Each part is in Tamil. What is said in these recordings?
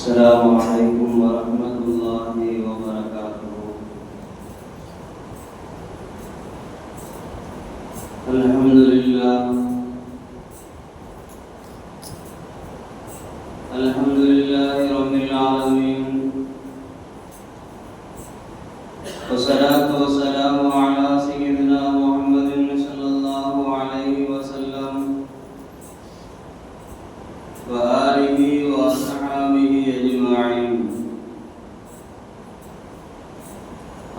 السلام عليكم ورحمة الله وبركاته. الحمد لله رب العالمين، والصلاة والسلام على سيدنا محمد صلى الله عليه وسلم وآله وأصحابه أجمعين.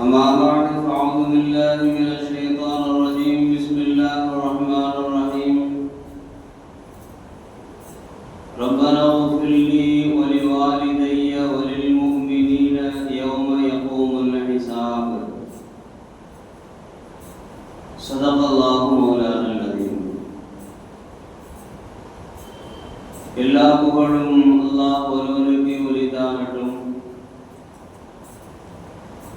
أما بعد، فأعوذ بالله من الشيطان الرجيم. بسم الله الرحمن الرحيم. ربنا اغفر لي ولوالدي وللمؤمنين يوم يقوم الحساب. صدق الله مولانا العظيم. எல்லா புகழும் அல்லாஹ் ஒருவனுக்கு உரித்தாகட்டும்.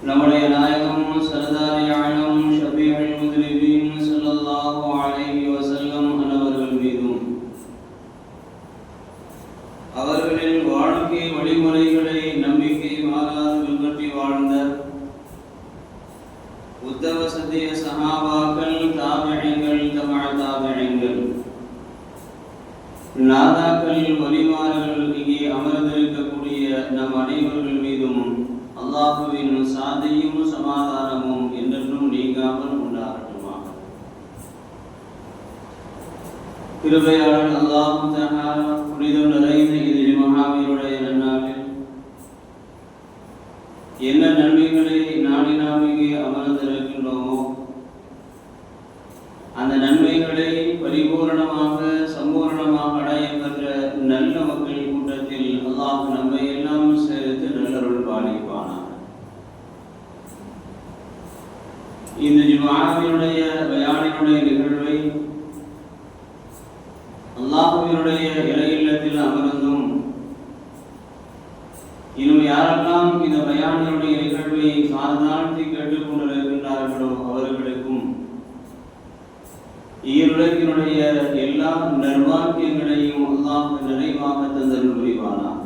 நம்முடைய நாயகம் சர்தாரி ஆலம் ஷபீஉல் முத்னிபீன் ஸல்லல்லாஹு அலைஹி வஸல்லம் அன்னவர்கள் மீதும் அவர்களின் வாழ்க்கை வழிமுறைகளை நம்பிக்கை மாறாது பின்பற்றி வாழ்ந்த உத்தம சத்திய சஹாபாக்கள், தாபிஈன்கள், தபஅ தாபிஈன்கள், நாதாக்கள், வலிமார்கள், இங்கே அமர்ந்திருக்கக்கூடிய நம் அனைவர்கள் மீதும் அல்லாஹுவின் சாந்தியும் சமாதானமும் என்றென்றும் நீங்காமல் உண்டாகட்டுமாக. கிருபையாளர் அல்லாஹ் தஆலா புனிதம் நிறைந்த இது மஹாவீருடைய நன்னாளில் என்ன நன்மைகளை நாடி நாம் இங்கே அமர்ந்திருக்கின்றோமோ அந்த நன்மைகளை பரிபூரணமாக சம்பூர்ணமாக அடைய பெற்ற நல்ல மக்கள் கூட்டத்தில் அல்லாஹ் நம்மை எல்லாம் சேர்த்து நல்லருள் பாலிப்பானார். இந்த ஜும்ஆவினுடைய பயானினுடைய நிகழ்வை அல்லாஹ்வினுடைய இறை இல்லத்தில் அமர்ந்தும் இன்னும் யாரெல்லாம் இந்த பயானினுடைய நிகழ்வை சாதாரணத்தை கேட்டுக் கொண்டிருக்கின்றார்களோ அவர்களுக்கும் ஈருலகினுடைய எல்லா நல்வாக்கியங்களையும் அல்லாஹ் நிறைவாக தந்தருள் புரிவானாக.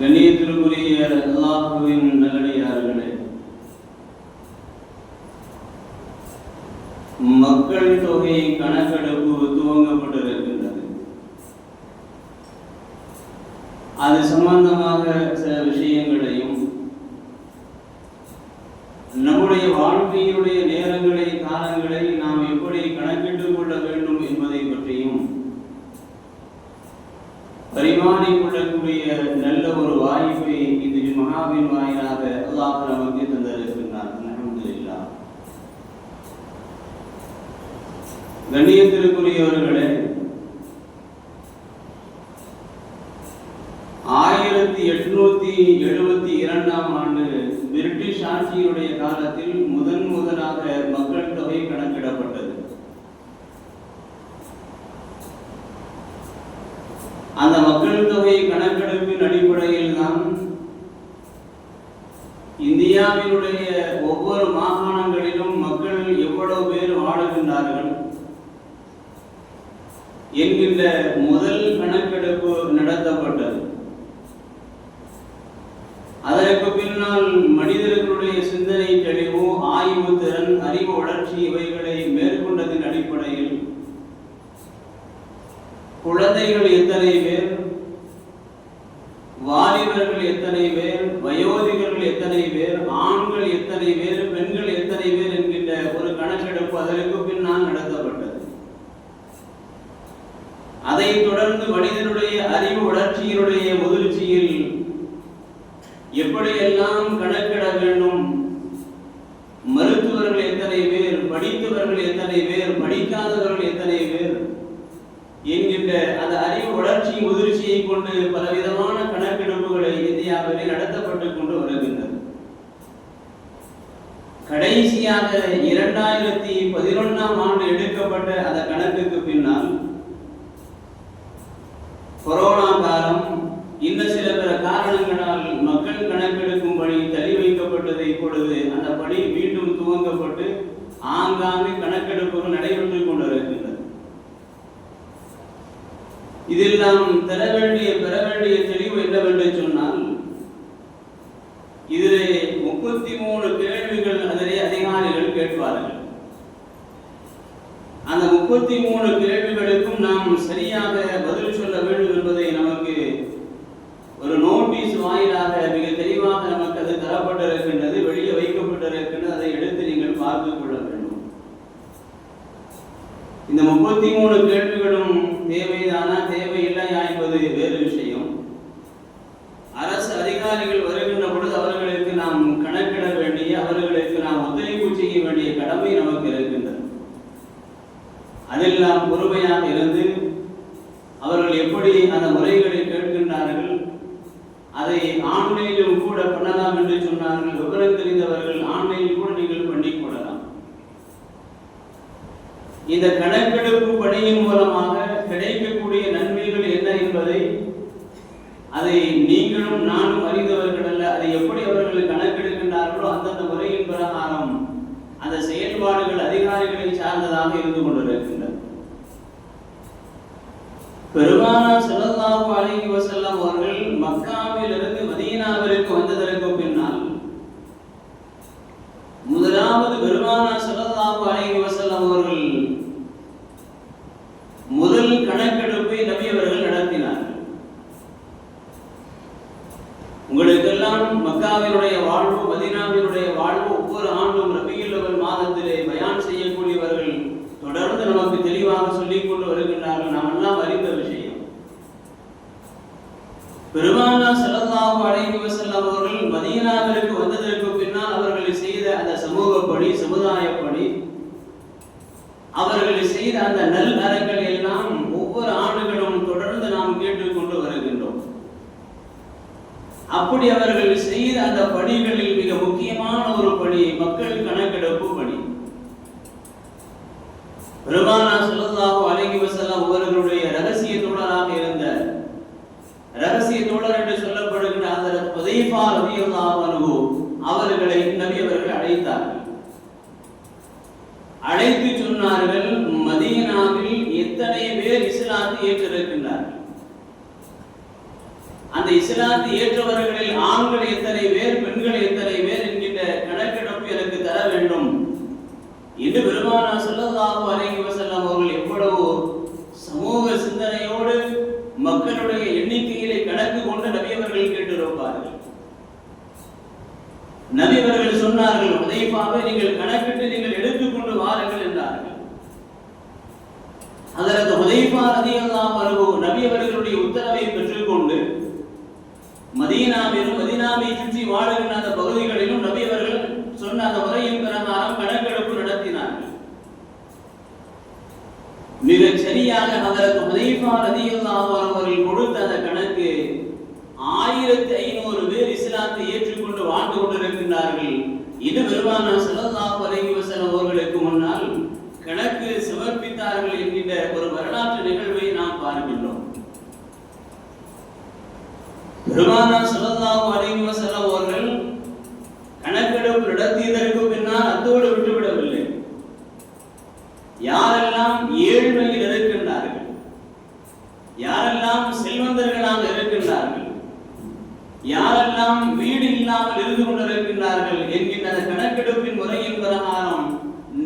கண்ணியத்திற்குரிய அல்லாஹ்வின் நல்லடியார்களே, மக்கள் தொகை கணக்கெடுப்பு துவங்கப்பட்டிருக்கின்றது. அது சம்பந்தமாக சில விஷயங்களையும் நம்முடைய வாழ்க்கையினுடைய நேரங்களை, காலங்களை நாம் எப்படி கணக்கிட்டுக் கொள்ள வேண்டும் என்பதை பற்றியும் பரிமாறிக் கொள்ளக்கூடிய நல்ல ஒரு வாய்ப்பை இந்த மஹாவின் வாயிலாக அல்லாஹ் நமக்கு தந்திருக்கின்றார். அல்ஹம்துலில்லாஹ். கண்ணியத்திற்குரியவர்களே, 1872ஆம் ஆண்டு பிரிட்டிஷ் ஆட்சியுடைய காலத்தில் முதலாக மக்கள் தொகை கணக்கிடப்பட்டது. அந்த மக்கள் தொகை கணக்கெடுப்பின் அடிப்படையில் தான் இந்தியாவினுடைய ஒவ்வொரு மாகாணங்களிலும் மக்கள் எவ்வளவு பேர் வாழுகின்றார்கள் என்கின்ற முதல் கணக்கெடுப்பு நடத்தப்பட்டது. அதற்கு பின்னால் மனிதர்களுடைய சிந்தனை தெளிவு, ஆய்வு திறன், அறிவு வளர்ச்சி இவைகளை மேற்கொண்டதின் அடிப்படையில் குழந்தைகள் எத்தனை பேர், வாலிபர்கள் எத்தனை பேர், வயோதிகர்கள் எத்தனை பேர், ஆண்கள் எத்தனை பேர், பெண்கள் எத்தனை பேர் என்கின்ற ஒரு கணக்கெடுப்பு அதற்கு பின்னால் நடத்தப்பட்டது. அதைத் தொடர்ந்து மனிதனுடைய அறிவு வளர்ச்சியினுடைய முதிர்ச்சியில் எப்படியெல்லாம் கணக்கிட வேண்டும், மருத்துவர்கள் எத்தனை பேர், படித்தவர்கள் எத்தனை பேர், படிக்காதவர்கள் எத்தனை பேர் என்கின்ற அந்த அறிவு வளர்ச்சி முதிர்ச்சியை கொண்டு பலவிதமான கணக்கெடுப்புகளை இந்தியாவிலே நடத்தப்பட்டுக் கொண்டு வருகின்றது. கடைசியாக 2011ஆம் ஆண்டு எடுக்கப்பட்ட அந்த கணக்குக்கு பின்னால் கொரோனா காலம், இன்னும் சில பிற காரணங்களால் மக்கள் கணக்கெடுக்கும் பணி தள்ளி வைக்கப்பட்டதை இப்பொழுது அந்த பணி மீண்டும் துவங்கப்பட்டு ஆங்காங்கு கணக்கெடுப்புகள் நடைபெற்றுக் கொண்டிருக்கின்றது. இதெல்லாம் பெற வேண்டிய தெளிவு என்னவென்று சொன்னால், இதிலே 33 கேள்விகள் அதிலே அதிகாரிகள் கேட்பார்கள். அந்த 33 கேள்விகளுக்கும் நாம் சரியாக பதில் சொல்ல வேண்டும் என்பதை நமக்கு ஒரு நோட்டீஸ் வாயிலாக மிக தெளிவாக நமக்கு அது தரப்பட்டிருக்கின்றது, வெளியே வைக்கப்பட்டிருக்கின்றது. அதை எடுத்து நீங்கள் பார்த்துக் கொள்ள வேண்டும். இந்த 33 கேள்விகளும் தேவைதானா தேவையில்லையா என்பது வேறு விஷயம். அரசு அதிகாரிகள் வருகின்ற பொழுது அவர்களுக்கு நாம் கணக்கிட வேண்டிய, அவர்களுக்கு நாம் ஒத்துழைப்பு செய்ய வேண்டிய கடமை நமக்கு இருக்கின்றது. அதெல்லாம் பொறுமையாக இருந்து அவர்கள் எப்படி அந்த முறைகளை கேட்கின்றார்கள், அதை ஆன்லைனிலும் கூட பண்ணலாம் என்று சொன்னார்கள். விவரம் தெரிந்தவர்கள் ஆன்லைனில் கூட நீங்கள் பண்ணிக் கொள்ளலாம். இந்த கணக்கெடுப்பு பணியின் மூலமாக கிடைக்கக்கூடிய நன்மைகள் என்ன என்பதை அதை நீங்களும் நானும் அறிந்தவர்கள் அல்ல. அதை எப்படி அவர்கள் கணக்கெடுக்கின்றார்களோ அந்தந்த முறையின் பிரகாரம் அந்த செயல்பாடுகள் அதிகாரிகளை சார்ந்ததாக இருந்து கொண்டிருக்கின்றன. பெருமானார் ஸல்லல்லாஹு அலைஹி வஸல்லம் அவர்கள் மக்காவிலிருந்து மதீனாவிற்கு வந்ததற்கு பின்னால் முதலாவது பெருமானார் ஸல்லல்லாஹு அலைஹி வஸல்லம் அவர்கள் முதல் கணக்கெடுப்பை நபி அவர்கள் நடத்தினார்கள். உங்களுக்கெல்லாம் மக்காவினுடைய வாழ்வு, மதீனாவினுடைய வாழ்வு ஒவ்வொரு ஆண்டும் ரபியுல் அவல் மாதத்திலே பயான் செய்யக்கூடியவர்கள் தொடர்ந்து நமக்கு தெளிவாக சொல்லிக் கொண்டு வருகின்றார்கள். நாம் எல்லாம் அறிந்த விஷயம். பெருமானார் ஸல்லல்லாஹு அலைஹி வஸல்லம் அவர்கள் மதீனாவிற்கு வந்ததற்கு பின்னால் அவர்கள் செய்த அந்த சமூக பணி, சமுதாய பணி, அவர்கள் செய்த அந்த நல் அறங்களை எல்லாம் ஒவ்வொரு ஆண்டுகளும் தொடர்ந்து நாம் கேட்டுக்கொண்டு வருகின்றோம். அப்படி அவர்கள் செய்த அந்த பணிகளில் மிக முக்கியமான ஒரு பணி மக்கள் கணக்கெடுப்பு பணி. பெருமானார் ஸல்லல்லாஹு அலைஹி வஸல்லம் அவர்களுடைய ரகசிய தோழராக இருந்த, ரகசிய தோழர் என்று சொல்லப்படுகின்ற ஹஜ்ரத் ஹுதைஃபா ரலியல்லாஹு அன்ஹு அவர்களை நபி அவர்கள் அழைத்தார்கள். அழைத்து சொன்னார்கள், மதீனாவில் எத்தனை பேர் இஸ்லாத்தை ஏற்றிருக்கின்றார்கள், அந்த இஸ்லாத்தை ஏற்றவர்களில் ஆண்கள் எத்தனை பேர், பெண்கள் எத்தனை பேர் என்கின்ற கணக்கெடுப்பு எனக்கு தர வேண்டும் என்று பெருமானார் ஸல்லல்லாஹு அலைஹி வஸல்லம் அவர்கள் எவ்வளவு சமூக சிந்தனையோடு மக்களுடைய எண்ணிக்கையிலே கணக்கு கொண்டு நபி அவர்கள் கேட்டிருப்பார்கள். நபி அவர்கள் சொன்னார்கள், ஹுதைஃபாவை நீங்கள் கணக்கிட்டு நீங்கள் எடுத்துக்கொண்டு வாருங்கள் என்றார்கள். ஹஜ்ரத் ஹுதைஃபா ரலியல்லாஹு அன்ஹு நபி அவர்களுடைய உத்தரவை பெற்றுக்கொண்டு மதீனாவிலும் மதீனாவை சுற்றி வாழுகின்ற அந்த பகுதிகளிலும் நபி அவர்கள் சொன்ன அந்த முறையின் பிரகாரம் கணக்கெடுப்பு நடத்தினார்கள். மிகச் சரியாக ஹஜ்ரத் ஹுதைஃபா ரலியல்லாஹு அன்ஹு அவர்கள் கொடுத்த அந்த கணக்கு 1500 பேர் இஸ்லாத்தை ஏற்றுக்கொண்டு வாழ்ந்து கொண்டிருக்கின்றார்கள். இது பெருமானார் ஸல்லல்லாஹு அலைஹி வஸல்லம் அவர்களுக்கு முன்னால் கணக்கு சமர்ப்பித்தார்கள் என்கின்ற ஒரு வரலாற்று நிகழ்வை நாம் பார்க்கின்றோம். பெருமானார் ஸல்லல்லாஹு அலைஹி வஸல்லம் அவர்கள் கணக்கெடுப்பு நடத்தியதற்கு பின்னால் அத்தோடு விட்டுவிடவில்லை. யாரெல்லாம் ஏழ்மையில் இருக்கின்றார்கள், யாரெல்லாம் செல்வந்தர்களாக இருக்கின்றார்கள், யாரெல்லாம் வீடு இல்லாமல் இருந்து கொண்டிருக்கின்றார்கள் என்கின்ற அந்த கணக்கெடுப்பின் முறையின் பிரகாரம்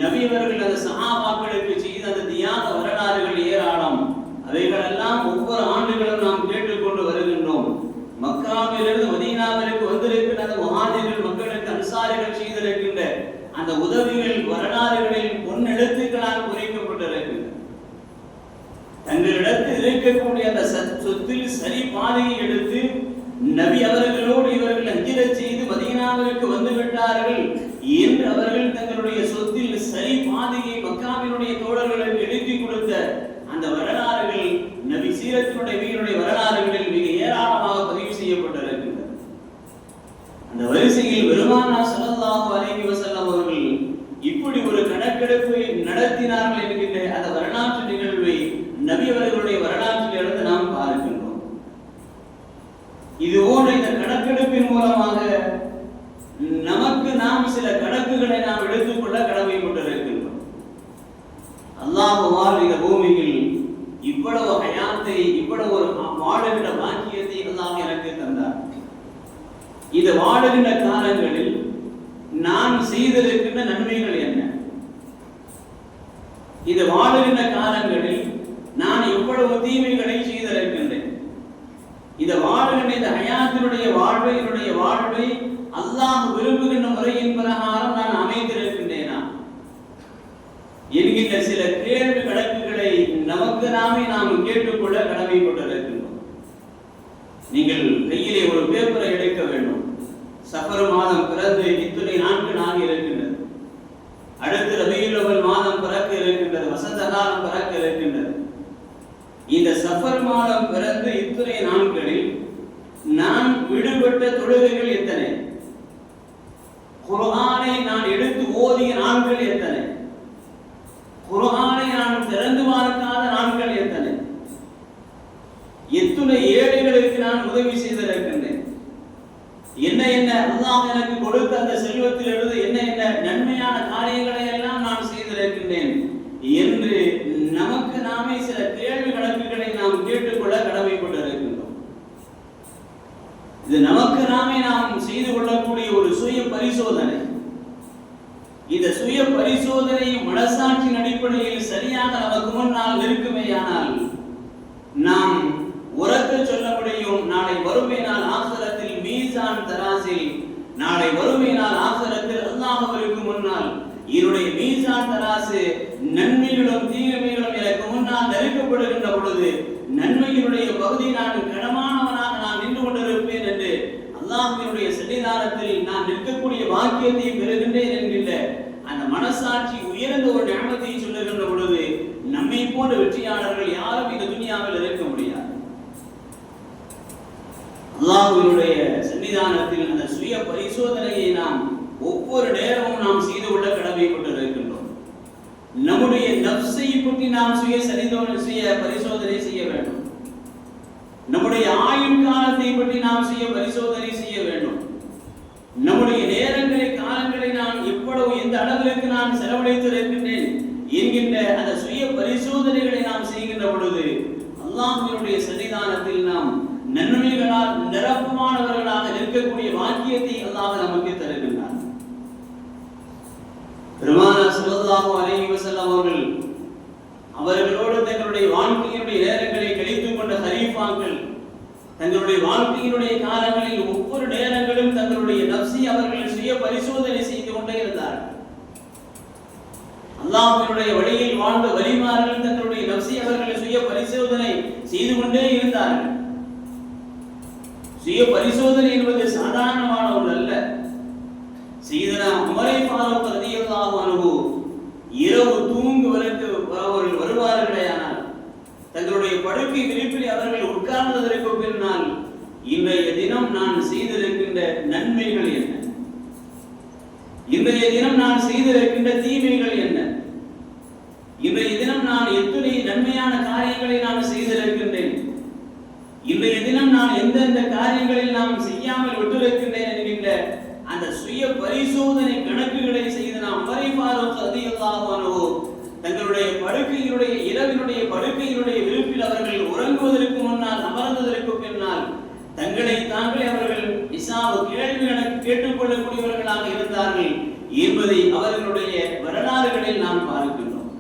நபி அவர்கள் அந்த சஹாபாக்களுக்கு செய்த அந்த தியாக வரலாறுகள் ஏராளம். அவைகளெல்லாம் ஒவ்வொரு ஆண்டுகளும் நாம் கேட்டுக்கொண்டு வருகின்றோம். மக்காவிலிருந்து மதீனாவிற்கு வந்திருக்கின்ற அந்த முஹாஜிர்கள் மக்களுக்கு அன்சாரிகள் செய்திருக்கின்ற அந்த உதவிகள் வரலாறுகளில் பொன்னெழுத்துக்களால் குறிக்கப்பட்டிருக்கின்றன. தங்களிடத்தில் இருக்கக்கூடிய அந்த சொத்தில் சரி பாதையை எடுத்து நபி அவர்களோடு இவர்கள் ஹிஜ்ரத் செய்து மதீனாவிற்கு வந்து விட்டார்கள் என்று அவர்கள் தங்களுடைய சொத்தில் சரி பாதையை மக்காவினுடைய தோழர்களுக்கு எழுதி கொடுத்த அந்த வரலாறுகள் நபி சீரத்தினுடைய வீரனுடைய வரலாறுகளில் மிக ஏராளமாக பதிவு செய்யப்பட்டிருக்கின்றன. அந்த வரிசையில் பெருமானார் ஸல்லல்லாஹு அலைஹி வஸல்லம் அவர்கள் இப்படி ஒரு கணக்கெடுப்பை நடத்தினார்கள் என்கின்ற அந்த வரலாற்று நிகழ்வை நபி அவர்களுடைய வரலாற்றிலிருந்து நாம் பார்க்கின்றோம். இதுபோன்ற இந்த கணக்கெடுப்பின் மூலமாக நமக்கு நாம் சில கணக்குகளை நாம் எடுத்துக்கொள்ள கடமைப்பட்டிருக்கின்றோம். அல்லாஹ்வால் இந்த பூமியில் இவ்வளவு ஹயாத் ஹயாத்தை இவ்வளவு ஒரு வாழுகின்ற பாக்கியத்தை அல்லாஹ் எனக்கு தந்தார். இந்த வாழுகின்ற காலங்களில் நான் செய்திருக்கின்ற நன்மைகள் என்ன? இது வாழுகின்ற காலங்களில் நான் எவ்வளவு தீமைகளை செய்திருக்கின்றேன்? இந்த வாழுகின்ற இந்த ஹயாத்தினுடைய வாழ்வை அல்லாஹ் விரும்புகின்ற முறையின் பிரகாரம் நான் அமைத்திருக்கின்றேனா என்கின்ற சில கேள்வி கணக்குகளை நமக்கு நாமே நாம் கேட்டுக்கொள்ள கடமைப்பட்டிருக்கின்றோம். நீங்கள் கையிலே ஒரு பேப்பரை எடுக்க வேண்டும். சஃபர் மாதம் பிறந்து இத்துணை நாட்கள் ஆகி இருக்கின்றது. அடுத்து ரபியுல் அவ்வல் மாதம் பிறக்க இருக்கின்றது. வசந்த காலம் பிறக்க இருக்கின்றது. இந்த சஃபர் மாதம் பிறந்து இத்துணை நாட்களில் நான் விடுபட்ட தொழுகைகள் எத்தனை? குர்ஆனை நான் எடுத்து ஓதிய நாட்கள் எத்தனை? குர்ஆனை நான் திறந்து பார்க்காத நாட்கள் எத்தனை? எத்துணை ஏழைகளுக்கு நான் உதவி செய்திருக்கின்றேன்? என்ன என்ன அல்லாஹ் எனக்கு கொடுத்த அந்த செல்வத்திலிருந்து என்ன என்ன நன்மையான காரியங்களை எல்லாம் நான் செய்திருக்கின்றேன் என்று நமக்கு நாமே சில கேள்வி கணக்குகளை நாம் கேட்டுக்கொள்ள கடமைப்பட்டிருக்கின்றோம். இது நமக்கு நாமே நாம் செய்து கொள்ளக்கூடிய ஒரு சுய பரிசோதனை. இந்த சுய பரிசோதனை மனசாட்சியின் அடிப்படையில் சரியாக நமக்கு முன்னால் இருக்குமேயானால் நாம் உரக்க சொல்ல முடியும், நாளை வறுமை நாள் ஆகிரத்தில் மீசான் தராசில், நாளை வறுமை நாள் ஆகிரத்தில் அல்லாஹ்விற்கு முன்னால் என்னுடைய மீசான் தராசு நன்மைகளும் தீமைகளும் எனக்கு முன்னால் நெருக்கப்படுகின்ற பொழுது நன்மையினுடைய பகுதி நான் கனமானவனாக நான் நின்று கொண்டிருப்பேன் என்று அல்லாஹ்வினுடைய சன்னிதானத்தில் நான் நிற்கக்கூடிய வாக்கியத்தை பெறுகின்றேன் என்கின்ற அந்த மனசாட்சி உயர்ந்த ஒரு நியமத்தை சொல்லுகின்ற பொழுது நம்மை போன்ற வெற்றியாளர்கள் யாரும் இந்த துனியாவில் இருக்க முடியாது. அல்லாஹ்வினுடைய சன்னிதானத்தில் அந்த சுய பரிசோதனையை நாம் ஒவ்வொரு நேரமும் நாம் செய்து கொள்ள கடமைப்பட்டிருக்கின்றோம். நம்முடைய நஃப்ஸை பற்றி நாம் சுய பரிசோதனை செய்ய வேண்டும். நம்முடைய ஆயுள் காலத்தை பற்றி நாம் சுய பரிசோதனை செய்ய வேண்டும். நம்முடைய நேரங்களை காலங்களை நான் எவ்வளவு எந்த அளவிற்கு நான் செலவழித்திருக்கின்றேன் என்கின்ற அந்த சுய பரிசோதனைகளை நாம் செய்கின்ற பொழுது அல்லாஹ்வினுடைய சன்னிதானத்தில் நாம் நன்மைகளால் நிரப்பமானவர்களாக இருக்கக்கூடிய வாக்கியத்தை அல்லாஹ் நமக்கு தருகின்றார். பெருமானார் ஸல்லல்லாஹு அலைஹி வஸல்லம் அவர்களோடு தங்களுடைய வாழ்க்கையினுடைய நேரங்களை கழித்துக் கொண்ட ஹலீஃபாக்கள் தங்களுடைய வாழ்க்கையினுடைய காலங்களில் ஒவ்வொரு நேரங்களும் தங்களுடைய நஃப்ஸை அவர்கள் சுய பரிசோதனை செய்து கொண்டே இருந்தார்கள். அல்லாஹ்வினுடைய வழியில் வாழ்ந்த வலிமார்கள் தங்களுடைய நஃப்ஸை அவர்கள் சுய பரிசோதனை செய்து கொண்டே இருந்தார்கள். சுய பரிசோதனை என்பது சாதாரணமான ஒன்று அல்ல. சையதுனா உமர் ஃபாரூக் ரலியல்லாஹு அன்ஹு இரவு தூங்குவதற்கு அவர்கள் வருவார்களேயானால் தங்களுடைய படுக்கை விரிப்பில் அவர்கள் உட்கார்ந்ததற்கு பின்னால் இன்றைய தினம் நான் செய்திருக்கின்ற நன்மைகள் என்ன, இன்றைய தினம் நான் செய்திருக்கின்ற தீமைகள் என்ன, இன்றைய தினம் நான் எத்தனை நன்மையான காரியங்களை நான் செய்திருக்கின்றேன், இன்றைய தினம் நான் எந்தெந்த காரியங்களில் நாம் செய்யாமல் விட்டிருக்கின்றேன் என்கின்ற அந்த சுய பரிசோதனை கணக்குகளை செய்து நாம் உமர் ஃபாரூக் ரலியல்லாஹு அன்ஹு தங்களுடைய படுக்கையினுடைய இரவினுடைய படுக்கையினுடைய விருப்பில் அவர்கள் உறங்குவதற்கு முன்னால் அமர்ந்ததற்கு பின்னால் தங்களை தாங்களே அவர்கள் இசாவு கேள்வி கணக்கு கேட்டுக்கொள்ளக்கூடியவர்களாக இருந்தார்கள் என்பதை அவர்களுடைய வரலாறுகளில் நாம் பார்க்கின்றோம்.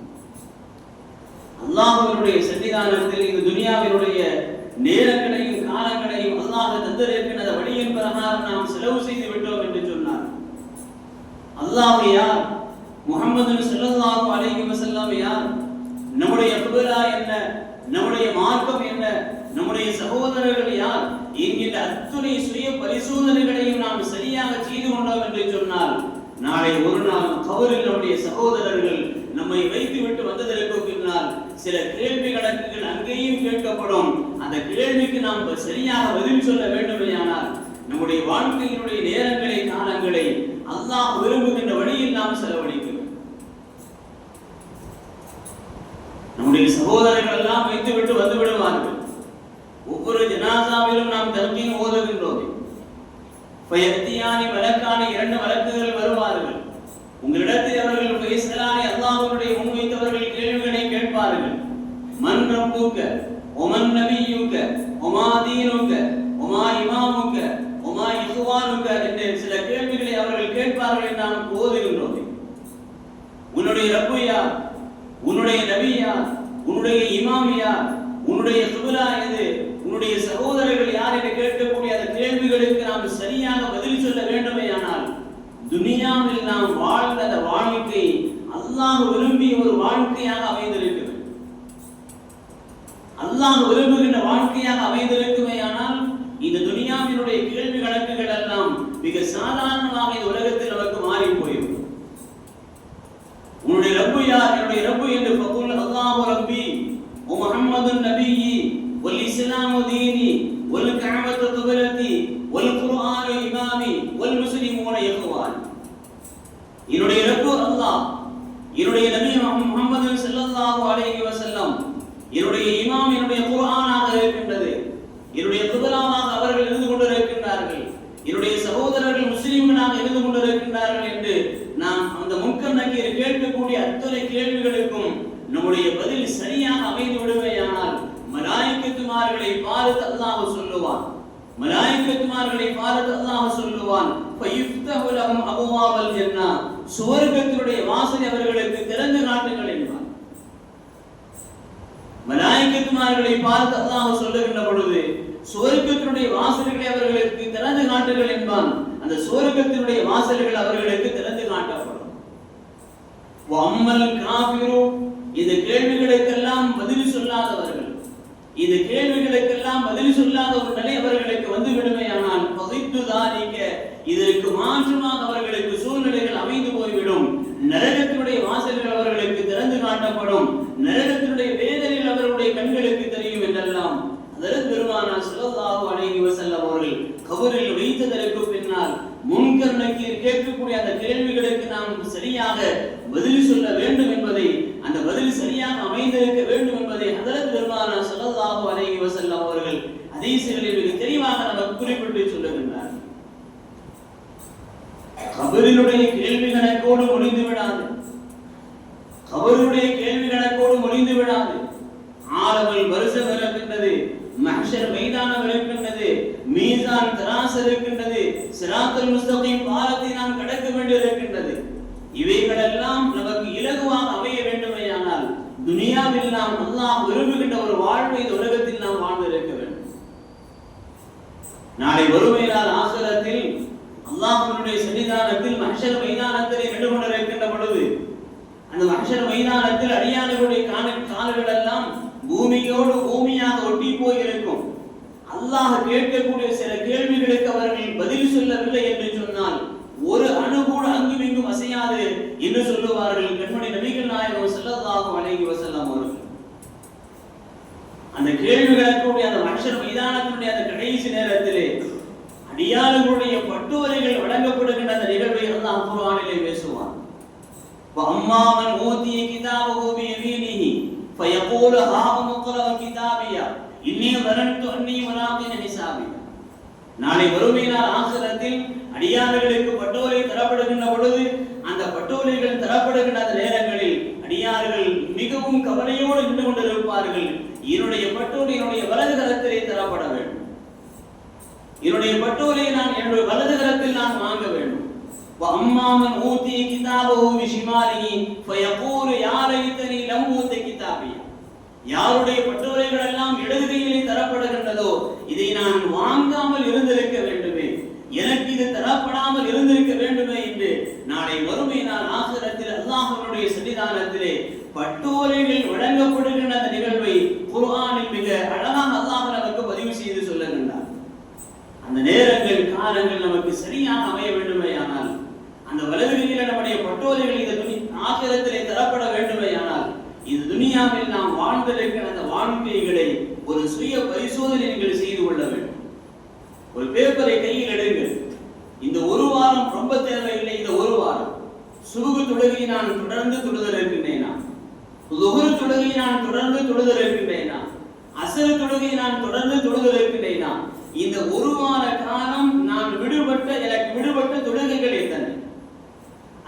அல்லாஹ்வினுடைய சன்னிதானத்தில் இந்த துனியாவினுடைய நேரங்களையும் காலங்களையும் அல்லாஹ் தந்திருக்கின்ற வழியின் பிரகாரம் நாம் செலவு செய்து விட்டோம் என்று சொன்னார். அல்லாஹ் யார்? முஹம்மது ஸல்லல்லாஹு அலைஹி வஸல்லம் யார்? நம்முடைய குபரா என்ன, நம்முடைய மார்க்கம் என்ன, நம்முடைய சகோதரர்கள் யார் என்கின்ற அத்துணை சுய பரிசோதனைகளையும் நாம் சரியாக செய்து கொண்டோம் என்று சொன்னால் நாளை ஒரு நாள் கபரில் நம்முடைய சகோதரர்கள் நம்மை வைத்துவிட்டு வந்ததற்கு பின்னால் சில கேள்வி கணக்குகள் அங்கேயும் கேட்கப்படும். அந்த கேள்விக்கு நாம் சரியாக பதில் சொல்ல வேண்டுமேயானால் நம்முடைய வாழ்க்கையினுடைய நேரங்களை காலங்களை அல்லாஹ் விரும்புகின்ற வழியில் நாம் செலவழிக்கிறோம். நம்முடைய சகோதரர்கள் எல்லாம் வைத்துவிட்டு வந்து விடுவார்கள். ஒவ்வொரு ஜனாசாவிலும் நாம் தல்கீன் ஓதுகின்றோம். ஃபயத்தியானி மலக்கானி, 2 மலக்குகள் வருவார்கள். உங்களிடத்தில் அவர்கள் ஃபைஸலானி அல்லாஹ்வுடைய முன்வைத்தவர்கள் கேள்விகளை கேட்பார்கள். மன் ரப்புக, ஒமன் நபியுக ஒமா தீனுக ஒமா இமாமுக ஒமா இஹ்வானுக என்ற சில கேள்விகளை அவர்கள் கேட்பார்கள் என்று நாம் ஓதுகின்றோம். உன்னுடைய ரப்பு யார், உன்னுடைய நபி யார், உன்னுடைய இமாம் யார், உன்னுடைய கிப்லா எது, உன்னுடைய சகோதரர்கள் யார் என்று கேட்கக்கூடிய அந்த கேள்விகளுக்கு நாம் சரியாக பதில் சொல்ல வேண்டுமேயானால் துனியாவில் நாம் வாழ்ந்த அந்த வாழ்க்கை அல்லாஹ் விரும்பிய ஒரு வாழ்க்கையாக அமைந்திருக்கிறது. அல்லாஹ் விரும்புகின்ற வாழ்க்கையாக அமைந்திருக்குமேயானால் இந்த துனியாவினுடைய கேள்வி கணக்குகள் எல்லாம் மிக சாதாரணமாக இந்த உலகத்தில் நமக்கு மாறி போய்விடும். உன்னுடைய ரப்பு யார், என்னுடைய ரப்பு என்று ஃபகுல் அல்லாஹு ரப்பி வ முஹம்மதுன் நபியி வல் இஸ்லாமு தீனி வல் கஅபத்து கிப்லதி வல் குர்ஆனு இமாமி வல் முஸ்லிமூன இஹ்வான். என்னுடைய ரப்பு அல்லாஹ், என்னுடைய நபி முஹம்மது ஸல்லல்லாஹு அலைஹி வஸல்லம், என்னுடைய இமாம் என்னுடைய குர்ஆனாக இருக்கின்றது, என்னுடைய கிப்லாவாக அவர்கள் இருந்து கொண்டிருக்கின்றார்கள், என்னுடைய சகோதரர்கள் முஸ்லிம்களாக இருந்து கொண்டிருக்கின்றார்கள் என்று நாம் அந்த முன்கர் நக்கீர் கேட்கக்கூடிய அத்தனை கேள்விகளுக்கும் நம்முடைய பதில் சரியாக அமைந்து விடுவேயானால் மலாயிக்கத்துமார்களை பார்த்து அல்லாஹ் சொல்லுவான், மலாயிக்கத்துமார்களை பார்த்து அல்லாஹ் சொல்லுவான், ஃபயுஃப்தஹு லஹும் அபுவாபல் ஜன்னah, சுவர்க்கத்தினுடைய வாசல் அவர்களுக்கு திறந்து காட்டுங்கள் என்பான். மலாயிக்கத்துமார்களை பார்த்து அல்லாஹ் சொல்லுகின்ற பொழுது சுவர்க்கத்தினுடைய வாசல்களை அவர்களுக்கு திறந்து காட்டுங்கள் என்பான். அந்த சுவர்க்கத்தினுடைய வாசல்கள் அவர்களுக்கு திறந்து காட்டப்படும். வம்மல் காஃபிரு, இந்த கேள்விகளுக்கெல்லாம் பதில் சொல்லாதவர்கள், இந்த கேள்விகளுக்கெல்லாம் பதில் சொல்லாத ஒரு நிலை அவர்களுக்கு வந்து விடுமையானால் பகித்துதாரிக்க, இதற்கு மாற்றமாக அவர்களுக்கு சூழ்நிலைகள் அமைந்து போய்விடும். நரகத்தினுடைய வாசல்கள் அவர்களுக்கு திறந்து காட்டப்படும், நரகத்தினுடைய வேதனைகள் அவர்களுடைய கண்களுக்கு தெரியும் என்றெல்லாம் அதற்கு பெருமானார் ஸல்லல்லாஹு அலைஹி வஸல்லம் அவர்கள் கபரில் வைத்ததற்கு பின்னால் முன்கர் நக்கீர் கேட்கக்கூடிய அந்த கேள்விகளுக்கு நாம் சரியாக பதில் சொல்ல வேண்டும் என்பதை, அந்த பதில் சரியாக அமைந்திருக்க வேண்டும் என்பதை அதற்கு பெருமானார் ஸல்லல்லாஹு அலைஹி வஸல்லம் அவர்கள் ஹதீஸ்களில் மிக தெளிவாக நமக்கு குறிப்பிட்டு சொல்லுகின்றார். கபரினுடைய கேள்வி கணக்கோடு முடிந்து விடாது, கபருடைய கேள்வி கணக்கோடு முடிந்து விடாது. ஆலமல் வருஷம் இருக்கின்றது, மஹ்ஷர் மைதானம் இருக்கின்றது, மீசான் தராஸ் இருக்கின்றது, சிராத்துல் முஸ்தகீம் பாலத்தை நாம் கடக்க வேண்டியிருக்கின்றது. இவைகளெல்லாம் நமக்கு இலகுவாக அமைய வேண்டுமேயானால் துனியாவில் நாம் அல்லாஹ் விரும்புகின்ற ஒரு வாழ்வை இந்த உலகத்தில் நாம் வாழ்ந்து இருக்க வேண்டும். நாளை வறுமையினால் ஆகிரத்தில் அல்லாஹ்வினுடைய சன்னிதானத்தில் மஹ்ஷர் மைதானத்திலே நின்று கொண்டிருக்கின்ற பொழுது அந்த மஹ்ஷர் மைதானத்தில் அடியார்களுடைய கால்கள் எல்லாம் பூமியோடு பூமியாக ஒட்டி போயிருக்கும். அல்லாஹ் கேட்கக்கூடிய சில கேள்விகளுக்கு அவர்கள் பதில் சொல்லவில்லை என்று சொன்னால் ஒரு அணு கூட அங்கும் இங்கும் அசையாது என்று சொல்லுவார்கள் கண்மணி நபிகள் நாயகம் ஸல்லல்லாஹு அலைஹி வஸல்லம் அவர்கள். அந்த கேள்விகளுக்கு அந்த மஹ்ஷர் மைதானத்தினுடைய அந்த கடைசி நேரத்திலே அடியார்களுடைய பட்டுவரைகள் வழங்கப்படுகின்ற அந்த நிகழ்வை அல்லாஹ் குர்ஆனிலே பேசுவான். وَأَمَّا مَنْ أُوتِيَ كِتَابَهُ بِيَمِينِهِ فَيَقُولُ هَاؤُمُ اقْرَءُوا كِتَابِيَهْ إِنِّي ظَنَنْتُ أَنِّي مُلَاقٍ حِسَابِيَهْ. நாளை வறுமையினால் ஆகிரத்தில் அடியார்களுக்கு பட்டோலை தரப்படுகின்ற பொழுது அந்த பட்டோலைகள் தரப்படுகின்ற அந்த நேரங்களில் அடியார்கள் மிகவும் கவலையோடு நின்று கொண்டிருப்பார்கள். என்னுடைய பட்டோலை என்னுடைய வலது கரத்திலே தரப்பட வேண்டும், என்னுடைய பட்டோலை நான் என்னுடைய வலது கரத்தில் நான் வாங்க வேண்டும். وَأَمَّا مَنْ أُوتِيَ كِتَابَهُ بِشِمَالِهِ فَيَقُولُ يَا لَيْتَنِي لَمْ أُوتَ كِتَابِيَهْ. யாருடைய பட்டோலைகள் எல்லாம் இடது கையிலே தரப்படுகின்றதோ இதை நான் வாங்காமல் இருந்திருக்க வேண்டுமே, எனக்கு இது தரப்படாமல் இருந்திருக்க வேண்டுமே என்று நாளை வறுமையினால் ஆகிரத்தில் அல்லாஹ்வினுடைய சன்னிதானத்திலே பட்டோலைகள் வழங்கப்படுகின்ற அந்த நிகழ்வை குர்ஆனில் மிக அழகாக அல்லாஹ் நமக்கு பதிவு செய்து சொல்லுகின்றார். அந்த நேரங்கள் காலங்கள் நமக்கு சரியாக அமைய வேண்டுமேயானால் அந்த வலது கையில நம்முடைய பட்டோலைகள் இந்த ஆகிரத்திலே தரப்பட வேண்டுமேயானால் இது துனியாவில் நாம் வாழ்ந்திருக்கிற அந்த வாழ்க்கைகளை ஒரு சுய பரிசோதனை நீங்கள் செய்து கொள்ள வேண்டும். ஒரு பேப்பரை கையில் எடுங்கள். இந்த ஒரு வாரம் ரொம்ப தேவையில்லை, இந்த ஒரு வாரம் சுபுகு தொழுகை நான் தொடர்ந்து தொழுதல் இருக்கின்றேனா, லுஹர் தொழுகை நான் தொடர்ந்து தொழுதல் இருக்கின்றேனா, அஸ்ர் தொழுகை நான் தொடர்ந்து தொழுதல் இருக்கின்றேனா, இந்த ஒரு வார காலம் நான் எனக்கு விடுபட்ட தொழுகைகள் எத்தனை,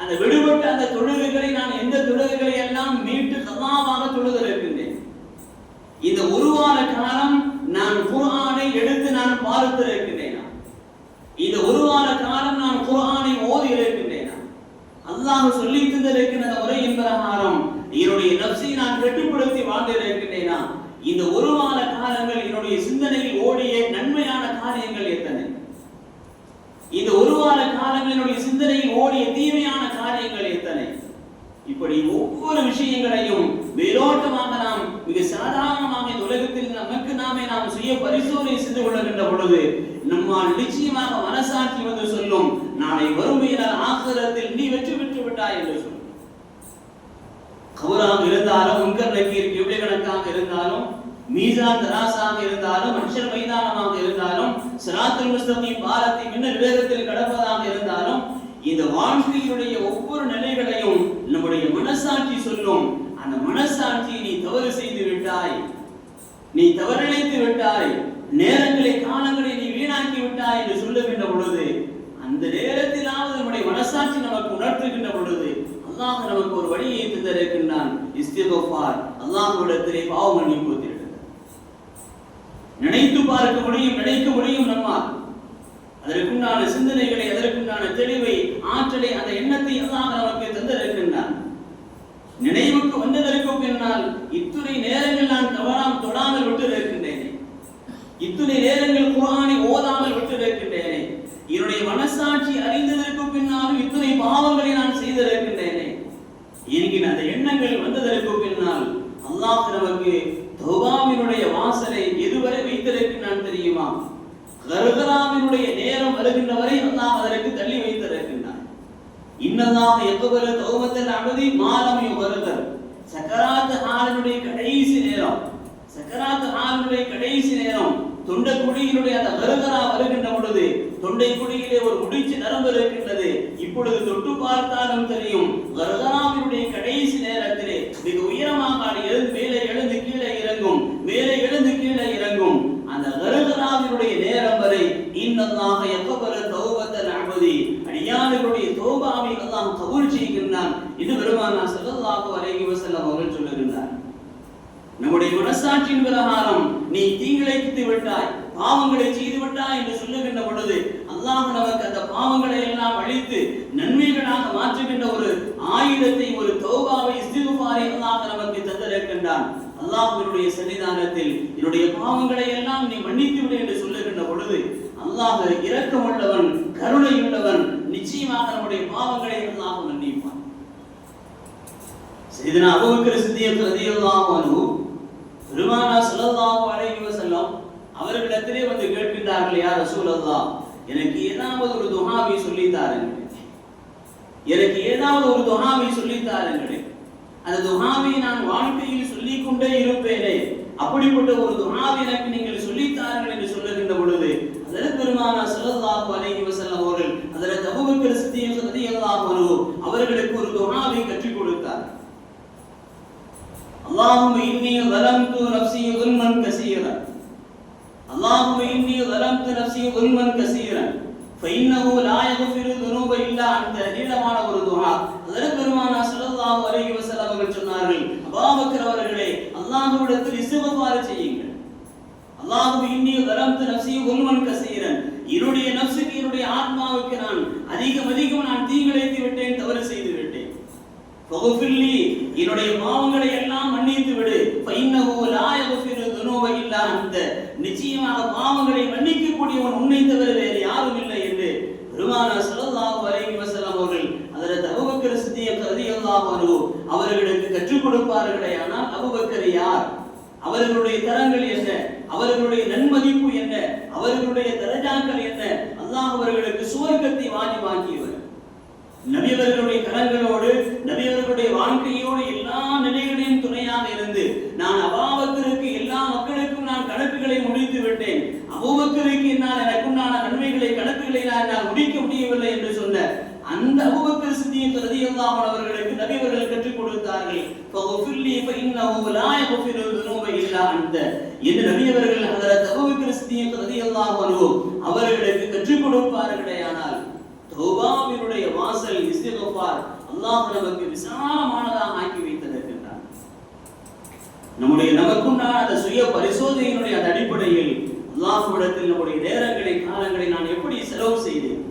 அந்த விடுபட்ட அந்த தொழுகைகளை நான் எந்த தொழுகைகளை எல்லாம் மீட்டு சமாவாக தொழுதல் இருக்கின்றேன். இந்த ஒரு வார தந்திருக்கின்ற முறையின் பிரகாரம் என்னுடைய நப்சை நான் கட்டுப்படுத்தி வாழ்ந்திருக்கின்றேனா? இந்த ஒரு வார காலங்கள் என்னுடைய சிந்தனையில் ஓடிய நன்மையான காரியங்கள் எத்தனை? இந்த ஒரு வார காலங்கள் என்னுடைய சிந்தனையில் ஓடிய தீமையான காரியங்கள் எத்தனை? இப்படி ஒவ்வொரு விஷயங்களையும் வேரோட்டமாக நாம் மிக சாதாரணமாக இந்த உலகத்தில் நமக்கு நாமே நாம் சுய பரிசோதனை செய்து கொள்கின்ற பொழுது நம்மால் நிச்சயமாக மனசாட்சி வந்து சொல்லும், நாளை வறுமையினால் ஆகிரத்தில் நீ வெற்றி பெற்று விட்டாய் என்று சொல்லும். கபராக இருந்தாலும், முன்கர் நக்கீர் கிப்லை கணக்காக இருந்தாலும், மீசான் தராசாக இருந்தாலும், மனுஷர் மைதானமாக இருந்தாலும், சிராத்துல் முஸ்தகீம் பாலத்தை மின்னல் வேகத்தில் கடப்பதாக இருந்தாலும், இந்த வாழ்க்கையினுடைய ஒவ்வொரு நிலைகளையும் நம்முடைய மனசாட்சி சொல்லும். அந்த மனசாட்சியை நீ தவறு செய்து விட்டாய், நீ தவறிழைத்து விட்டாய், நேரங்களை காலங்களை நீ வீணாக்கி விட்டாய் என்று சொல்லுகின்ற பொழுது, அந்த நேரத்திலாவது நம்முடைய மனசாட்சி நமக்கு உணர்த்துகின்ற பொழுது அல்லாஹ் நமக்கு ஒரு வழியை தந்திருக்கின்றான். இஸ்திக்ஃபார், அல்லாஹ்விடத்திலே பாவ மன்னிப்பு தேடுதல். நினைத்து பார்க்க முடியும், நினைக்க முடியும் நம்மால். அதற்குண்டான சிந்தனைகளை, அதற்குண்டான தெளிவை, ஆற்றலை, அந்த எண்ணத்தை அல்லாஹ் நமக்கு தந்திருக்கின்றான். நினைவுக்கு வந்ததற்கு பின்னால் இத்துணை நேரங்கள் நான் தவறாமல் தொடாமல் விட்டு இருக்கின்றேனே, இத்துணை நேரங்கள் குர்ஆனை ஓதாமல் விட்டு இருக்கின்றேனே, என்னுடைய மனசாட்சி அறிந்ததற்கு பின்னாலும் இத்துணை பாவங்களை நான் செய்திருக்கின்றேனே என்கிற அந்த எண்ணங்கள் வந்ததற்கு பின்னால் அல்லாஹ் நமக்கு தௌபாவினுடைய வாசலை எதுவரை வைத்திருக்கின்றான் தெரியுமா? கர்கராவினுடைய நேரம் வருகின்ற வரை அல்லாஹ் அதற்கு தள்ளி வைத்திருக்கின்றான். இன்னல்லாஹ் யக்பலு தௌபத்தல் அப்தி மாலம் யுகர்கர். சக்கராத் ஹாலினுடைய கடைசி நேரம், சக்கராத் ஹாலினுடைய கடைசி நேரம், தொண்டை குழியினுடைய அந்த கர்கரா வருகின்ற பொழுது தொண்டை குழியிலே ஒரு முடிச்சு நரம்பு இருக்கின்றது. இப்பொழுது தொட்டு பார்த்தாலும் தெரியும், கர்கராவினுடைய கடைசி நேரத்திலே மிக உயரமாக மேலே எழுந்து கீழே இறங்கும், மேலே எழுந்து கீழே இறங்கும். அந்த கர்கராவினுடைய நேரம் வரை இன்னல்லாஹ யக்பலு தௌபத்தல் அப்தி, அடியார்களுடைய தௌபாவை அல்லாஹ் கபூல் செய்கின்றான். இது பெருமானார் ஸல்லல்லாஹு அலைஹி வஸல்லம் அவர்கள் சொல்லுகின்றார். நம்முடைய மனசாட்சியின் பிரகாரம் நீ தீங்கிழைத்து விட்டாய், பாவங்களை செய்து விட்டாய் என்று சொல்லுகின்ற பொழுது அல்லாஹ் நமக்கு அந்த பாவங்களை எல்லாம் அழித்து நன்மைகளாக மாற்றுகின்ற ஒரு ஆயுதத்தை, ஒரு தௌபாவை, இஸ்திக்ஃபாரை அல்லாஹ் நமக்கு தந்திருக்கின்றான். அல்லாஹ்வினுடைய சன்னிதானத்தில் என்னுடைய பாவங்களை எல்லாம் நீ மன்னித்து விடு என்று சொல்லுகின்ற பொழுது அல்லாஹ் இரக்கமுள்ளவன், கருணையுள்ளவன், நிச்சயமாக நம்முடைய பாவங்களை அல்லாஹ் மன்னிப்பான். சையதுனா அபூபக்கர் சித்திக் ரலியல்லாஹு அன்ஹு பெருமானார் ஸல்லல்லாஹு அலைஹி வஸல்லம் அவர்களிடத்திலே வந்து கேட்கின்றார்கள், யா ரசூலல்லாஹ், எனக்கு ஏதாவது ஒரு துஆவை சொல்லி தாருங்கள், எனக்கு ஏதாவது ஒரு துஆவை சொல்லி தாருங்கள், அந்த துஆவை நான் வாழ்க்கையில் சொல்லிக் கொண்டே இருப்பேனே, அப்படிப்பட்ட ஒரு துஆவை எனக்கு நீங்கள் சொல்லி தாருங்கள் என்று சொல்லுகின்ற பொழுது ஹஜ்ரத் பெருமானார் ஸல்லல்லாஹு அலைஹி வஸல்லம் அவர்கள் ஹஜ்ரத் அபூபக்கர் சித்திக் ரலியல்லாஹு அன்ஹு அவர்களுக்கு ஒரு துஆவை கற்றுக் கொடுத்தார். اللهم إني ظلمت نفسي ظلما كثيرا اللهم إني ظلمت نفسي ظلما كثيرا فإنه لا يغفر الذنوب إلا أنت. நீளமான ஒரு துஆ. ஹஜ்ரத் பெருமானார் ஸல்லல்லாஹு அலைஹி வஸல்லம் அவர்கள் சொன்னார்கள், அபூபக்கர் அவர்களே, அல்லாஹ்விடத்தில் இஸ்திக்ஃபார் செய்யுங்கள். اللهم إني ظلمت نفسي ظلما كثيرا, என்னுடைய நஃப்ஸுக்கு, என்னுடைய ஆத்மாவுக்கு நான் அதிகம் நான் தீங்கிழைத்து விட்டேன், தவறு செய்து விட்டேன். ஃபக்ஃபிர்லி, என்னுடைய பாவங்களை எல்லாம் மன்னித்து விடு. ஃபைன்னஹு லா யக்ஃபிரு துனூப இல்லா அன்த, நிச்சயமாக பாவங்களை மன்னிக்க கூடியவன் உன்னை தவிர வேறு யாரும் இல்லை என்று பெருமானார் ஸல்லல்லாஹு அலைஹி வஸல்லம் அவர்கள் ஹஜ்ரத் அபூபக்கர் சித்திக் ரலியல்லாஹு அன்ஹு அவர்களுக்கு கற்றுக் கொடுப்பார்களே. ஆனால் அபூபக்கர் யார், அவர்களுடைய தரங்கள் என்ன, அவர்களுடைய நன்மதிப்பு என்ன, அவர்களுடைய தரஜாக்கள் என்ன, அல்லாஹ் அவர்களுக்கு சுவர்க்கத்தை வாஜிபாக்கியவர். நபி அவர்களுடைய கரங்களோடு, நபி அவர்களுடைய வாழ்க்கையோடு எல்லா நிலைகளையும் துணையாக இருந்து, நான் அபூபக்கருக்கு எல்லா மக்களுக்கும் நான் கணக்குகளை முடித்து விட்டேன், அபூபக்கருக்கு எனக்குண்டான நன்மைகளை, கணக்குகளை நான் முடிக்க முடியவில்லை என்று சொன்ன அந்த அபூபக்கர் சித்திக் ரலியல்லாஹு அன்ஹு அவர்களுக்கு நபி அவர்கள் கற்றுக் கொடுத்தார்கள், ஃபக்ஃபிர்லி ஃபஇன்னஹு லா யக்ஃபிரு துனூப இல்லா அன்த என்று நபி அவர்கள் ஹஜ்ரத் அபூபக்கர் சித்திக் ரலியல்லாஹு அன்ஹு அவர்களுக்கு கற்றுக் கொடுப்பார்களே. ஆனால் தௌபாவினுடைய வாசல் இஸ்திக்ஃபார் அல்லாஹ் நமக்கு விசாலமானதாக ஆக்கி வைத்திருக்கின்றான். நமக்குண்டான அந்த சுய பரிசோதனையினுடைய அந்த அடிப்படையில் அல்லாஹ்விடத்தில் நம்முடைய நேரங்களை, காலங்களை நான் எப்படி செலவு செய்தேன்,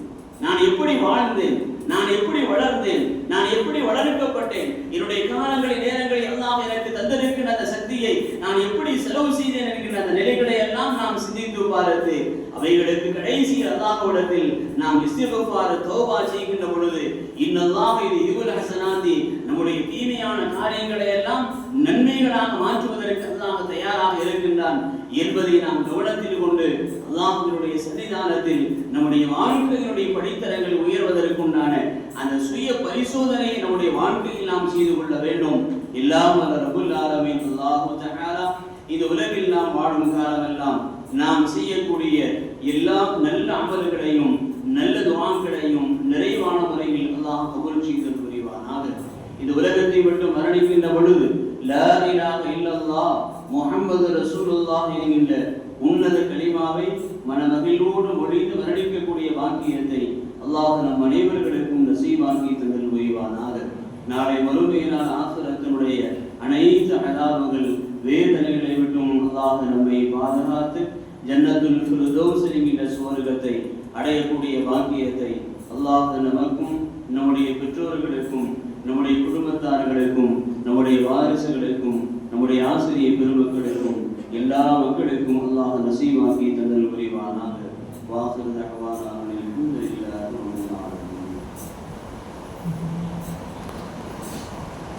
நான் எப்படி வாழ்ந்தேன், நான் எப்படி வளர்ந்தேன், நான் எப்படி வளர்க்கப்பட்டேன், என்னுடைய காலங்களில் நேரங்களில் அல்லாஹ் எனக்கு தந்திருக்கிற அந்த சக்தியை நான் எப்படி செலவு செய்தேன் என்கிற அந்த நிலைகளை எல்லாம் நாம் சிந்தித்து பார்த்து அவைகளுக்கு கடைசி அல்லாஹ்விடத்தில் நாம் இஸ்திக்ஃபார் தௌபா செய்கின்ற பொழுது இன்னல்லாஹ் யுஹிப்புல் ஹஸனாத்தி நம்முடைய தீமையான காரியங்களை எல்லாம் நன்மைகளாக மாற்றுவதற்கு அல்லாஹ் தயாராக இருக்கின்றான் என்பதை நாம் கவனத்தில் கொண்டு அல்லாஹ்வினுடைய சன்னிதானத்தில் நம்முடைய வாழ்க்கையினுடைய படித்தரங்கள் உயர்வதற்குண்டான அந்த சுய பரிசோதனையை நம்முடைய வாழ்க்கையில் நாம் செய்து கொள்ள வேண்டும். எல்லாம் அல்ல ரப்புல் ஆலமீன் அல்லாஹ் தஆலா இந்த உலகில் நாம் வாழும் காலமெல்லாம் நாம் செய்யக்கூடிய எல்லா நல்ல அமல்களையும் நல்ல துஆக்களையும் நிறைவான முறையில் அல்லாஹ் கபூல் செய்து புரிவானாக. இந்த உலகத்தை விட்டு மரணிக்கின்ற பொழுது லா இலாஹ இல்லல்லாஹ் முஹம்மது ரசூலுல்லாஹ் என்கின்ற உன்னத கலிமாவை மனமகிழ்வோடு மொழிந்து மரணிக்கக்கூடிய பாக்கியத்தை அல்லாஹ் நம் அனைவர்களுக்கும் நசீபாக்கி தந்தல் புரிவானாக. நாளை மறுமையினால் ஆখিরাத்தினுடைய அனைத்து அதாபுகள் வேதனைகளை விட்டும் அல்லாஹ் நம்மை பாதுகாத்து ஜன்னத்துல் ஃபிர்தௌஸ் என்கின்ற சுவர்க்கத்தை அடையக்கூடிய பாக்கியத்தை அல்லாஹ் நமக்கும் நம்முடைய பெற்றோர்களுக்கும் நம்முடைய குடும்பத்தார்களுக்கும் நம்முடைய வாரிசுகளுக்கும் நம்முடைய ஆசிரியர் பெருமக்களுக்கும் எல்லா மக்களுக்கும் அல்லாஹ் நசீபாக்கி தந்தல் புரிவானாக. வாஹிரு தஅவானா அல்ஹம்துலில்லாஹி ரப்பில் ஆலமீன்.